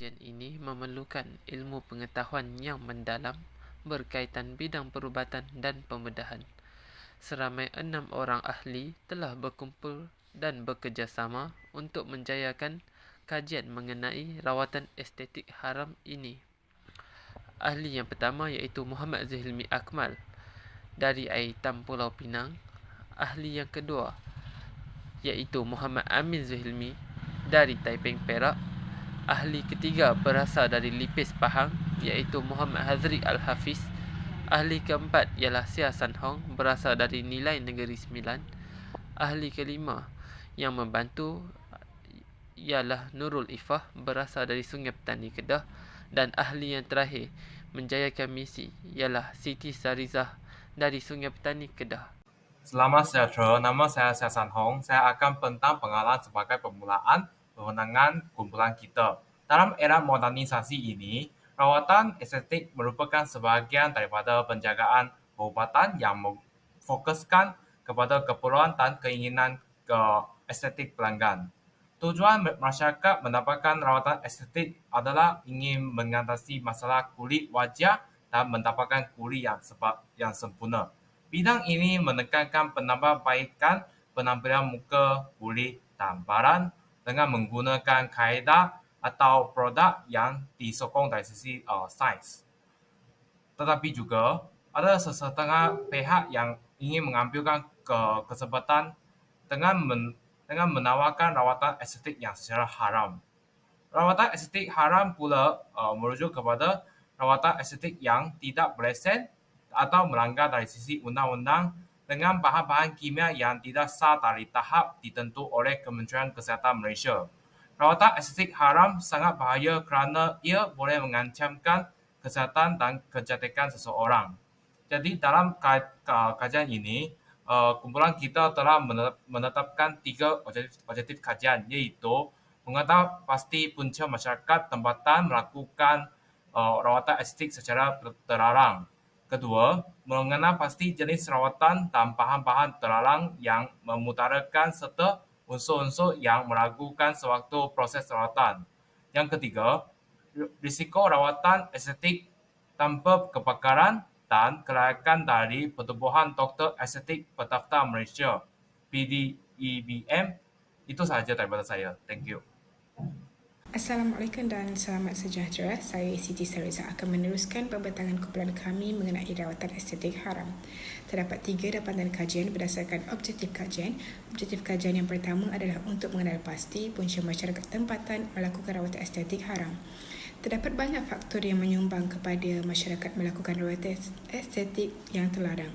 kajian ini memerlukan ilmu pengetahuan yang mendalam berkaitan bidang perubatan dan pembedahan. Seramai 6 orang ahli telah berkumpul dan bekerjasama untuk menjayakan kajian mengenai rawatan estetik haram ini. Ahli yang pertama iaitu Muhammad Zahilmi Akmal dari Aitam Pulau Pinang. Ahli yang kedua iaitu Muhammad Amin Zuhilmi dari Taiping Perak. Ahli ketiga berasal dari Lipis Pahang iaitu Muhammad Hazri Al-Hafiz. Ahli keempat ialah Sia San Hong berasal dari Nilai Negeri Sembilan. Ahli kelima yang membantu ialah Nurul Ifah berasal dari Sungai Petani Kedah. Dan ahli yang terakhir menjayakan misi ialah Siti Sarizah dari Sungai Petani Kedah. Selamat sejahtera, nama saya Sia San Hong. Saya akan tentang pengalaman sebagai permulaan kewenangan kumpulan kita. Dalam era modernisasi ini, rawatan estetik merupakan sebahagian daripada penjagaan perubatan yang memfokuskan kepada keperluan dan keinginan estetik pelanggan. Tujuan masyarakat mendapatkan rawatan estetik adalah ingin mengatasi masalah kulit wajah dan mendapatkan kulit yang sempurna. Bidang ini menekankan penambahbaikan penampilan muka, kulit dan barang dengan menggunakan kaedah atau produk yang disokong dari sisi sains. Tetapi juga ada sesetengah pihak yang ingin mengambilkan kesempatan dengan menawarkan rawatan estetik yang secara haram. Rawatan estetik haram pula merujuk kepada rawatan estetik yang tidak berlesen atau melanggar dari sisi undang-undang dengan bahan-bahan kimia yang tidak sah dari tahap ditentu oleh Kementerian Kesihatan Malaysia. Rawatan estetik haram sangat bahaya kerana ia boleh mengancamkan kesihatan dan kecantikan seseorang. Jadi dalam kajian ini, kumpulan kita telah menetapkan 3 objektif kajian, iaitu mengetahui pasti punca masyarakat tempatan melakukan rawatan estetik secara terlarang. Kedua, mengenal pasti jenis rawatan dan bahan-bahan terlarang yang memutarakan serta unsur-unsur yang meragukan sewaktu proses rawatan. Yang ketiga, risiko rawatan estetik tanpa kepakaran dan kelayakan dari Pertubuhan Doktor Estetik Berdaftar Malaysia, PDEBM. Itu sahaja daripada saya. Thank you. Assalamualaikum dan selamat sejahtera. Saya Siti Sarizah akan meneruskan pembentangan kumpulan kami mengenai rawatan estetik haram. Terdapat 3 dapatan kajian berdasarkan objektif kajian. Objektif kajian yang pertama adalah untuk mengenal pasti punca masyarakat tempatan melakukan rawatan estetik haram. Terdapat banyak faktor yang menyumbang kepada masyarakat melakukan rawatan estetik yang terlarang.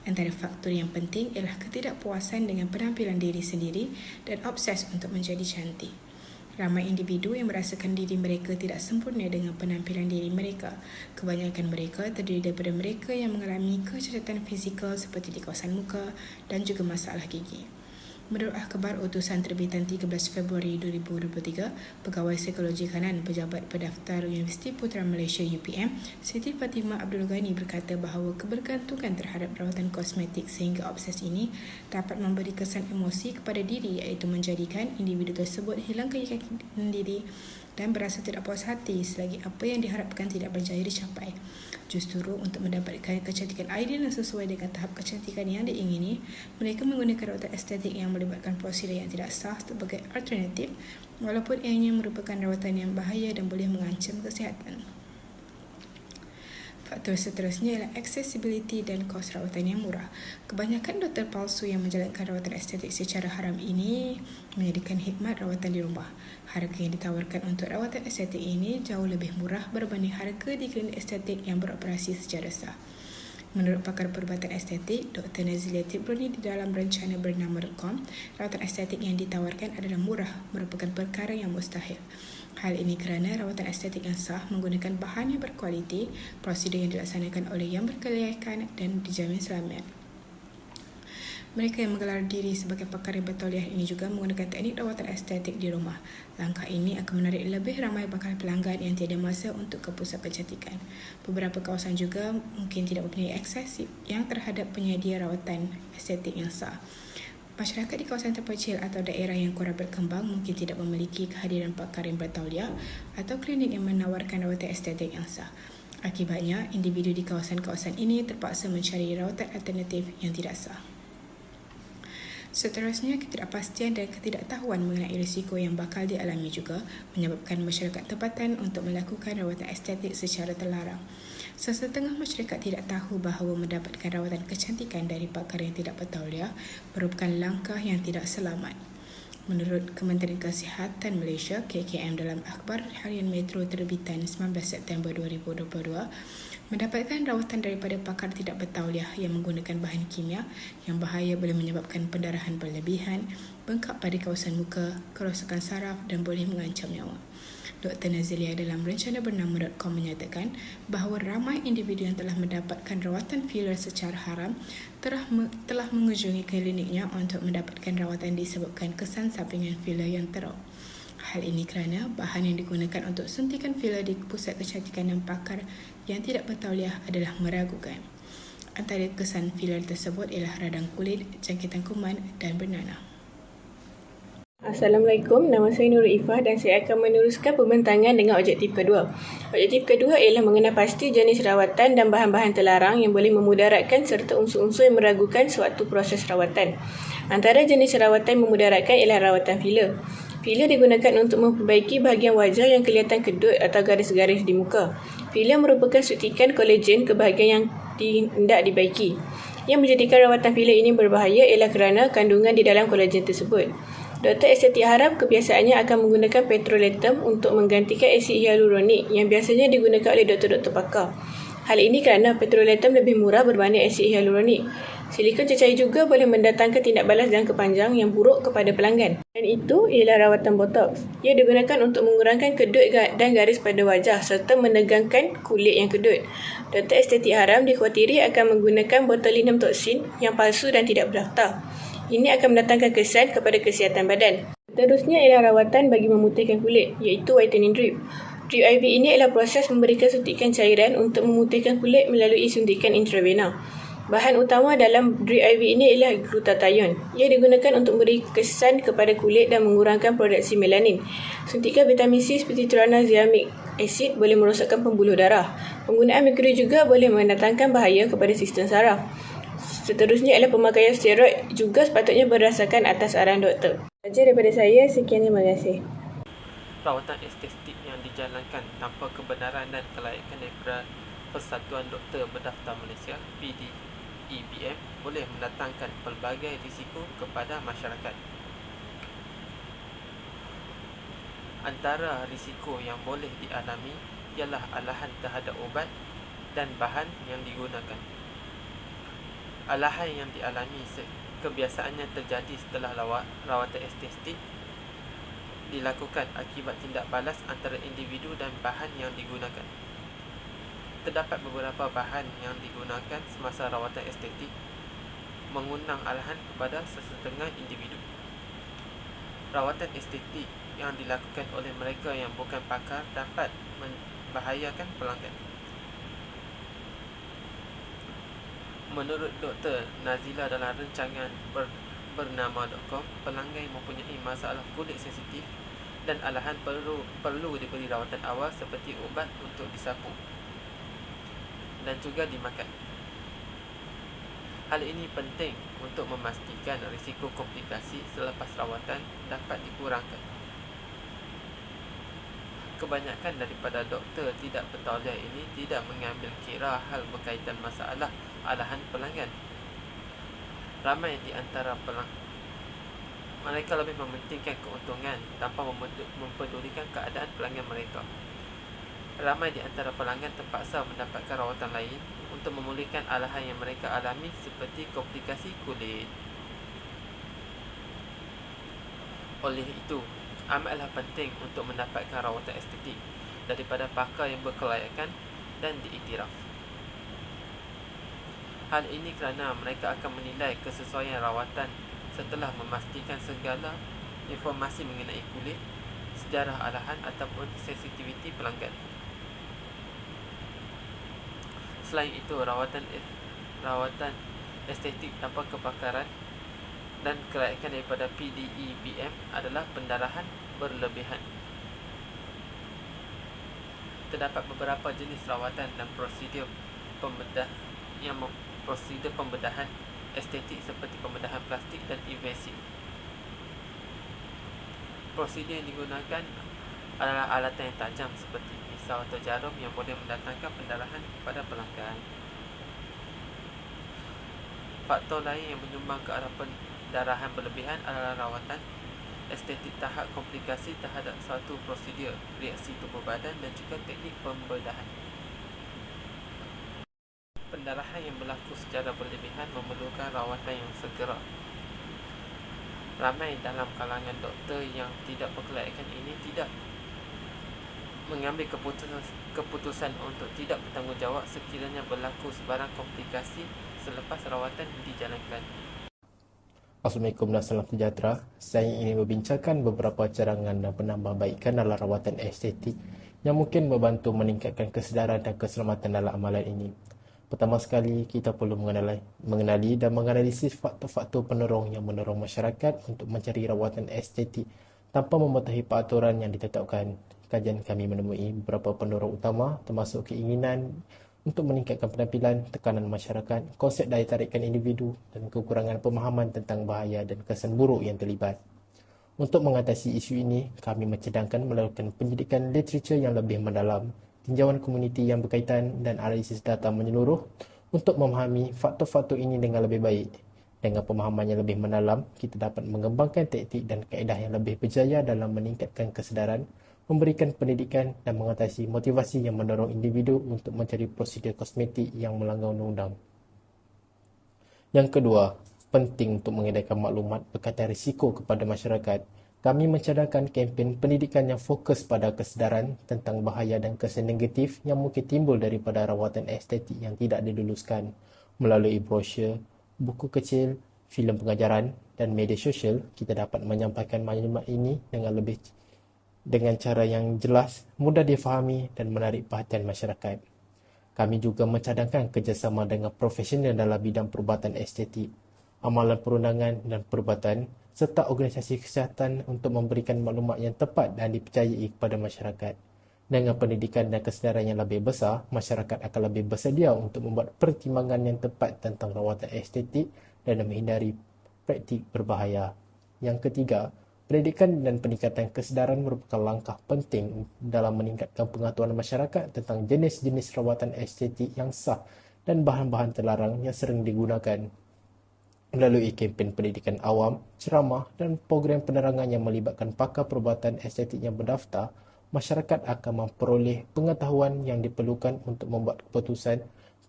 Antara faktor yang penting ialah ketidakpuasan dengan penampilan diri sendiri dan obses untuk menjadi cantik. Ramai individu yang merasakan diri mereka tidak sempurna dengan penampilan diri mereka. Kebanyakan mereka terdiri daripada mereka yang mengalami kecacatan fizikal seperti di kawasan muka dan juga masalah gigi. Menurut akhbar utusan terbitan 13 Februari 2023, Pegawai Psikologi Kanan Pejabat Pendaftar Universiti Putra Malaysia UPM, Siti Fatimah Abdul Ghani berkata bahawa kebergantungan terhadap rawatan kosmetik sehingga obses ini dapat memberi kesan emosi kepada diri, iaitu menjadikan individu tersebut hilang keyakinan diri dan berasa tidak puas hati selagi apa yang diharapkan tidak berjaya dicapai. Justru untuk mendapatkan kecantikan ideal yang sesuai dengan tahap kecantikan yang diingini, mereka menggunakan rawatan estetik yang melibatkan prosedur yang tidak sah sebagai alternatif, walaupun ianya merupakan rawatan yang bahaya dan boleh mengancam kesihatan. Faktor seterusnya ialah accessibility dan kos rawatan yang murah. Kebanyakan doktor palsu yang menjalankan rawatan estetik secara haram ini menyediakan khidmat rawatan di rumah. Harga yang ditawarkan untuk rawatan estetik ini jauh lebih murah berbanding harga di klinik estetik yang beroperasi secara sah. Menurut pakar perubatan estetik, Dr. Nazilia Tibroni di dalam rencana bernama.com, rawatan estetik yang ditawarkan adalah murah, merupakan perkara yang mustahil. Hal ini kerana rawatan estetik yang sah menggunakan bahan yang berkualiti, prosedur yang dilaksanakan oleh yang berkelayakan dan dijamin selamat. Mereka yang menggelar diri sebagai pakar yang bertauliah ini juga menggunakan teknik rawatan estetik di rumah. Langkah ini akan menarik lebih ramai bakal pelanggan yang tiada masa untuk ke pusat kecantikan. Beberapa kawasan juga mungkin tidak mempunyai akses yang terhadap penyedia rawatan estetik yang sah. Masyarakat di kawasan terpencil atau daerah yang kurang berkembang mungkin tidak memiliki kehadiran pakar yang bertauliah atau klinik yang menawarkan rawatan estetik yang sah. Akibatnya, individu di kawasan-kawasan ini terpaksa mencari rawatan alternatif yang tidak sah. Seterusnya, ketidakpastian dan ketidaktahuan mengenai risiko yang bakal dialami juga menyebabkan masyarakat tempatan untuk melakukan rawatan estetik secara terlarang. Sesetengah masyarakat tidak tahu bahawa mendapatkan rawatan kecantikan dari pakar yang tidak bertauliah merupakan langkah yang tidak selamat. Menurut Kementerian Kesihatan Malaysia (KKM) dalam Akhbar Harian Metro terbitan 19 September 2022, mendapatkan rawatan daripada pakar tidak bertauliah yang menggunakan bahan kimia yang bahaya boleh menyebabkan pendarahan berlebihan, bengkak pada kawasan muka, kerosakan saraf dan boleh mengancam nyawa. Dr. Nazilia dalam rencana bernama.com menyatakan bahawa ramai individu yang telah mendapatkan rawatan filler secara haram telah mengunjungi kliniknya untuk mendapatkan rawatan disebabkan kesan sampingan filler yang teruk. Hal ini kerana bahan yang digunakan untuk suntikan filler di pusat kecantikan dan pakar yang tidak bertauliah adalah meragukan. Antara kesan filler tersebut ialah radang kulit, jangkitan kuman dan bernanah. Assalamualaikum, nama saya Nurul Ifah dan saya akan meneruskan pembentangan dengan objektif kedua. Objektif kedua ialah mengenal pasti jenis rawatan dan bahan-bahan terlarang yang boleh memudaratkan serta unsur-unsur yang meragukan suatu proses rawatan. Antara jenis rawatan yang memudaratkan ialah rawatan filler. Filler digunakan untuk memperbaiki bahagian wajah yang kelihatan kedut atau garis-garis di muka. Filler merupakan suntikan kolagen ke bahagian yang hendak dibaiki. Yang menjadikan rawatan filler ini berbahaya ialah kerana kandungan di dalam kolagen tersebut. Doktor estetik haram kebiasaannya akan menggunakan petrolatum untuk menggantikan asid hyaluronik yang biasanya digunakan oleh doktor-doktor pakar. Hal ini kerana petrolatum lebih murah berbanding asid hyaluronik. Silikon cecair juga boleh mendatangkan tindak balas jangka panjang yang buruk kepada pelanggan. Dan itu ialah rawatan botox. Ia digunakan untuk mengurangkan kedut dan garis pada wajah serta menegangkan kulit yang kedut. Doktor estetik haram dikhawatiri akan menggunakan botulinum toksin yang palsu dan tidak berdaftar. Ini akan mendatangkan kesan kepada kesihatan badan. Seterusnya ialah rawatan bagi memutihkan kulit, iaitu whitening drip. Drip IV ini adalah proses memberikan suntikan cairan untuk memutihkan kulit melalui suntikan intravena. Bahan utama dalam drip IV ini ialah glutathione. Ia digunakan untuk memberi kesan kepada kulit dan mengurangkan produksi melanin. Suntikan vitamin C seperti tranexamic acid boleh merosakkan pembuluh darah. Penggunaan merkuri juga boleh mendatangkan bahaya kepada sistem saraf. Seterusnya ialah pemakaian steroid juga sepatutnya berdasarkan atas arahan doktor. Saja daripada saya, sekian, terima kasih. Rawatan estetik yang dijalankan tanpa kebenaran dan kelayakan daripada Persatuan Doktor Berdaftar Malaysia (PDEBM) boleh mendatangkan pelbagai risiko kepada masyarakat. Antara risiko yang boleh dialami ialah alahan terhadap ubat dan bahan yang digunakan. Alahan yang dialami kebiasaannya terjadi setelah rawatan estetik dilakukan akibat tindak balas antara individu dan bahan yang digunakan. Terdapat beberapa bahan yang digunakan semasa rawatan estetik mengundang alahan kepada sesetengah individu. Rawatan estetik yang dilakukan oleh mereka yang bukan pakar dapat membahayakan pelanggan. Menurut Dr. Nazila dalam rancangan bernama.com, pelanggan mempunyai masalah kulit sensitif dan alahan perlu diberi rawatan awal seperti ubat untuk disapu dan juga dimakan. Hal ini penting untuk memastikan risiko komplikasi selepas rawatan dapat dikurangkan. Kebanyakan daripada doktor tidak bertauliah ini tidak mengambil kira hal berkaitan masalah alahan pelanggan. Ramai di antara mereka lebih mementingkan keuntungan tanpa mempedulikan keadaan pelanggan mereka. Ramai di antara pelanggan terpaksa mendapatkan rawatan lain untuk memulihkan alahan yang mereka alami seperti komplikasi kulit. Oleh itu, amatlah penting untuk mendapatkan rawatan estetik daripada pakar yang berkelayakan dan diiktiraf. Hal ini kerana mereka akan menilai kesesuaian rawatan setelah memastikan segala informasi mengenai kulit, sejarah alahan ataupun sensitiviti pelanggan. Selain itu, rawatan estetik tanpa kepakaran dan kelaikan daripada PDEBM adalah pendarahan berlebihan. Terdapat beberapa jenis rawatan dan prosedur pembedahan estetik seperti pembedahan plastik dan invasif. Prosedur yang digunakan adalah alatan yang tajam seperti pisau atau jarum yang boleh mendatangkan pendarahan kepada pelanggan. Faktor lain yang menyumbang ke arah pendarahan berlebihan adalah rawatan estetik tahap komplikasi terhadap suatu prosedur, reaksi tubuh badan dan juga teknik pembedahan. Pendarahan yang berlaku secara berlebihan memerlukan rawatan yang segera. Ramai dalam kalangan doktor yang tidak berkelaikan ini tidak mengambil keputusan untuk tidak bertanggungjawab sekiranya berlaku sebarang komplikasi selepas rawatan dijalankan. Assalamualaikum dan salam sejahtera. Saya ingin membincangkan beberapa cadangan dan penambahbaikan dalam rawatan estetik yang mungkin membantu meningkatkan kesedaran dan keselamatan dalam amalan ini. Pertama sekali, kita perlu mengenali dan menganalisis faktor-faktor penerong yang mendorong masyarakat untuk mencari rawatan estetik tanpa mematuhi peraturan yang ditetapkan. Kajian kami menemui beberapa penerong utama termasuk keinginan untuk meningkatkan penampilan, tekanan masyarakat, konsep daya tarikan individu dan kekurangan pemahaman tentang bahaya dan kesan buruk yang terlibat. Untuk mengatasi isu ini, kami mencadangkan melakukan pendidikan literatur yang lebih mendalam, tinjauan komuniti yang berkaitan dan analisis data menyeluruh untuk memahami faktor-faktor ini dengan lebih baik. Dengan pemahaman yang lebih mendalam, kita dapat mengembangkan taktik dan kaedah yang lebih berjaya dalam meningkatkan kesedaran, memberikan pendidikan dan mengatasi motivasi yang mendorong individu untuk mencari prosedur kosmetik yang melanggar undang-undang. Yang kedua, penting untuk mengedarkan maklumat berkaitan risiko kepada masyarakat. Kami mencadangkan kempen pendidikan yang fokus pada kesedaran tentang bahaya dan kesan negatif yang mungkin timbul daripada rawatan estetik yang tidak diluluskan. Melalui brosur, buku kecil, filem pengajaran dan media sosial, kita dapat menyampaikan maklumat ini dengan cara yang jelas, mudah difahami dan menarik perhatian masyarakat. Kami juga mencadangkan kerjasama dengan profesional dalam bidang perubatan estetik, amalan perundangan dan perubatan, serta organisasi kesihatan untuk memberikan maklumat yang tepat dan dipercayai kepada masyarakat. Dengan pendidikan dan kesedaran yang lebih besar, masyarakat akan lebih bersedia untuk membuat pertimbangan yang tepat tentang rawatan estetik dan menghindari praktik berbahaya. Yang ketiga, pendidikan dan peningkatan kesedaran merupakan langkah penting dalam meningkatkan pengetahuan masyarakat tentang jenis-jenis rawatan estetik yang sah dan bahan-bahan terlarang yang sering digunakan. Melalui kempen pendidikan awam, ceramah dan program penerangan yang melibatkan pakar perubatan estetik yang berdaftar, masyarakat akan memperoleh pengetahuan yang diperlukan untuk membuat keputusan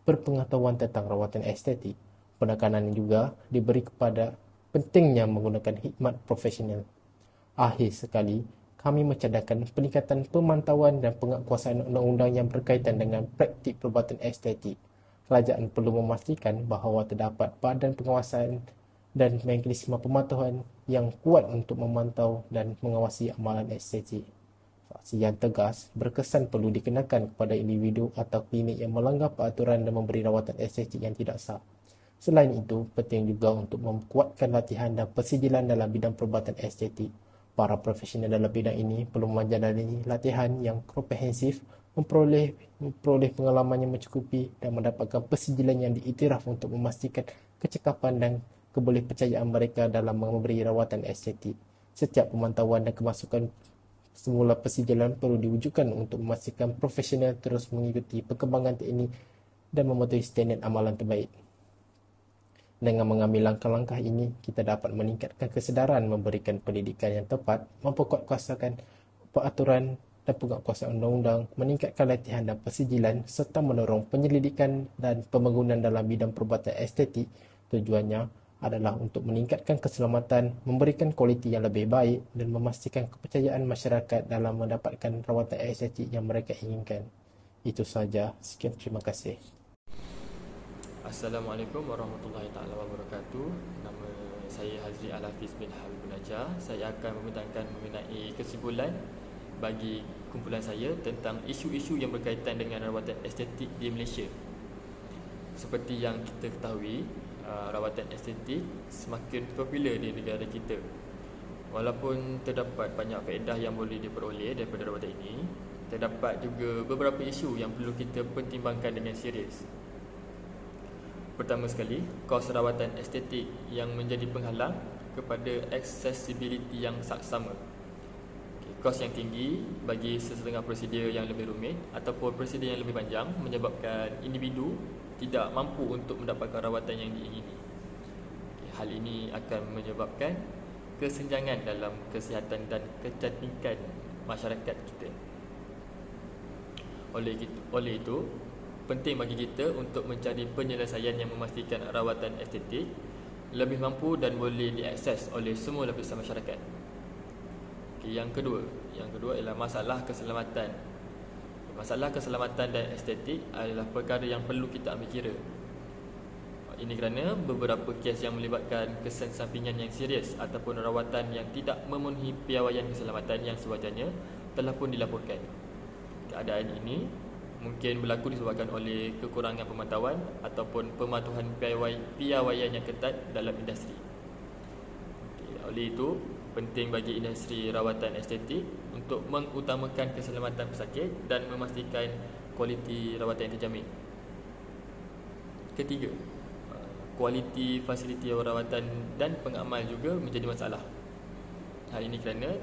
berpengetahuan tentang rawatan estetik. Penekanan juga diberi kepada pentingnya menggunakan khidmat profesional. Akhir sekali, kami mencadangkan peningkatan pemantauan dan penguasaan undang-undang yang berkaitan dengan praktik perubatan estetik. Kerajaan perlu memastikan bahawa terdapat badan pengawasan dan mekanisme pemantauan yang kuat untuk memantau dan mengawasi amalan estetik. Sanksi yang tegas berkesan perlu dikenakan kepada individu atau klinik yang melanggar peraturan dan memberi rawatan estetik yang tidak sah. Selain itu, penting juga untuk memkuatkan latihan dan persijilan dalam bidang perubatan estetik. Para profesional dalam bidang ini perlu menjalani latihan yang komprehensif, memperoleh pengalaman yang mencukupi dan mendapatkan persijilan yang diiktiraf untuk memastikan kecekapan dan kebolehpercayaan mereka dalam memberi rawatan estetik. Setiap pemantauan dan kemasukan semula persijilan perlu diwujudkan untuk memastikan profesional terus mengikuti perkembangan teknik dan mematuhi standard amalan terbaik. Dengan mengambil langkah-langkah ini, kita dapat meningkatkan kesedaran, memberikan pendidikan yang tepat, memperkuatkuasakan peraturan dan penguatkuasaan undang-undang, meningkatkan latihan dan persijilan serta mendorong penyelidikan dan pembangunan dalam bidang perubatan estetik. Tujuannya adalah untuk meningkatkan keselamatan, memberikan kualiti yang lebih baik dan memastikan kepercayaan masyarakat dalam mendapatkan rawatan estetik yang mereka inginkan. Itu sahaja. Sekian, terima kasih. Assalamualaikum warahmatullahi taala wabarakatuh. Nama saya Hazri Al-Hafiz bin Habibul Najjar. Saya akan membentangkan mengenai kesimpulan bagi kumpulan saya tentang isu-isu yang berkaitan dengan rawatan estetik di Malaysia. Seperti yang kita ketahui, rawatan estetik semakin popular di negara kita. Walaupun terdapat banyak faedah yang boleh diperoleh daripada rawatan ini, terdapat juga beberapa isu yang perlu kita pertimbangkan dengan serius. Pertama sekali, kos rawatan estetik yang menjadi penghalang kepada accessibility yang saksama. Kos yang tinggi bagi sesetengah prosedur yang lebih rumit ataupun prosedur yang lebih panjang menyebabkan individu tidak mampu untuk mendapatkan rawatan yang diingini. Hal ini akan menyebabkan kesenjangan dalam kesihatan dan kecantikan masyarakat kita. Oleh itu, penting bagi kita untuk mencari penyelesaian yang memastikan rawatan estetik lebih mampu dan boleh diakses oleh semua lapisan masyarakat. Yang kedua ialah masalah keselamatan. Masalah keselamatan dan estetik adalah perkara yang perlu kita ambil kira. Ini kerana beberapa kes yang melibatkan kesan sampingan yang serius ataupun rawatan yang tidak memenuhi piawaian keselamatan yang sewajarnya telah pun dilaporkan. Keadaan ini mungkin berlaku disebabkan oleh kekurangan pemantauan ataupun pematuhan piawaian yang ketat dalam industri. Oleh itu, penting bagi industri rawatan estetik untuk mengutamakan keselamatan pesakit dan memastikan kualiti rawatan yang terjamin. Ketiga, kualiti fasiliti rawatan dan pengamal juga menjadi masalah. Hal ini kerana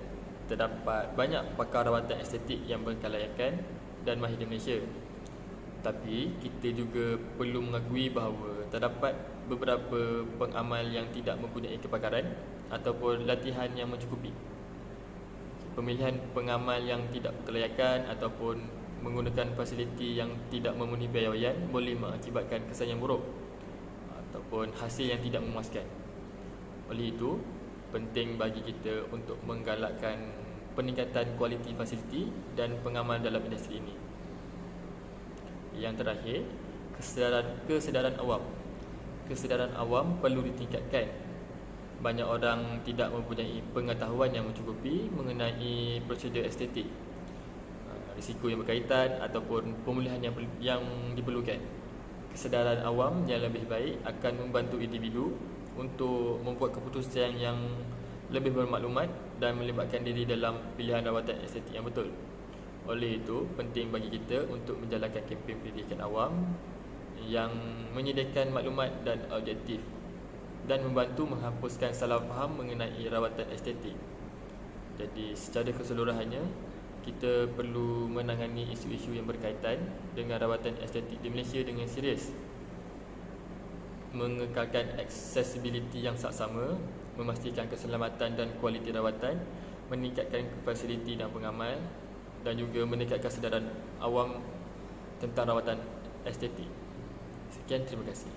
terdapat banyak pakar rawatan estetik yang berkelayakan dan mahir di Malaysia. Tapi kita juga perlu mengakui bahawa terdapat beberapa pengamal yang tidak mempunyai kepakaran ataupun latihan yang mencukupi. Pemilihan pengamal yang tidak berkelayakan ataupun menggunakan fasiliti yang tidak memenuhi piawaian boleh mengakibatkan kesan yang buruk ataupun hasil yang tidak memuaskan. Oleh itu, penting bagi kita untuk menggalakkan peningkatan kualiti fasiliti dan pengamal dalam industri ini. Yang terakhir, kesedaran awam. Kesedaran awam perlu ditingkatkan. Banyak orang tidak mempunyai pengetahuan yang mencukupi mengenai prosedur estetik, risiko yang berkaitan ataupun pemulihan yang diperlukan. Kesedaran awam yang lebih baik akan membantu individu untuk membuat keputusan yang lebih bermaklumat dan melibatkan diri dalam pilihan rawatan estetik yang betul. Oleh itu, penting bagi kita untuk menjalankan kempen pendidikan awam yang menyediakan maklumat dan objektif dan membantu menghapuskan salah faham mengenai rawatan estetik. Jadi, secara keseluruhannya, kita perlu menangani isu-isu yang berkaitan dengan rawatan estetik di Malaysia dengan serius. Mengekalkan accessibility yang saksama, memastikan keselamatan dan kualiti rawatan, meningkatkan fasiliti dan pengamal dan juga meningkatkan sedaran awam tentang rawatan estetik. Sekian, terima kasih.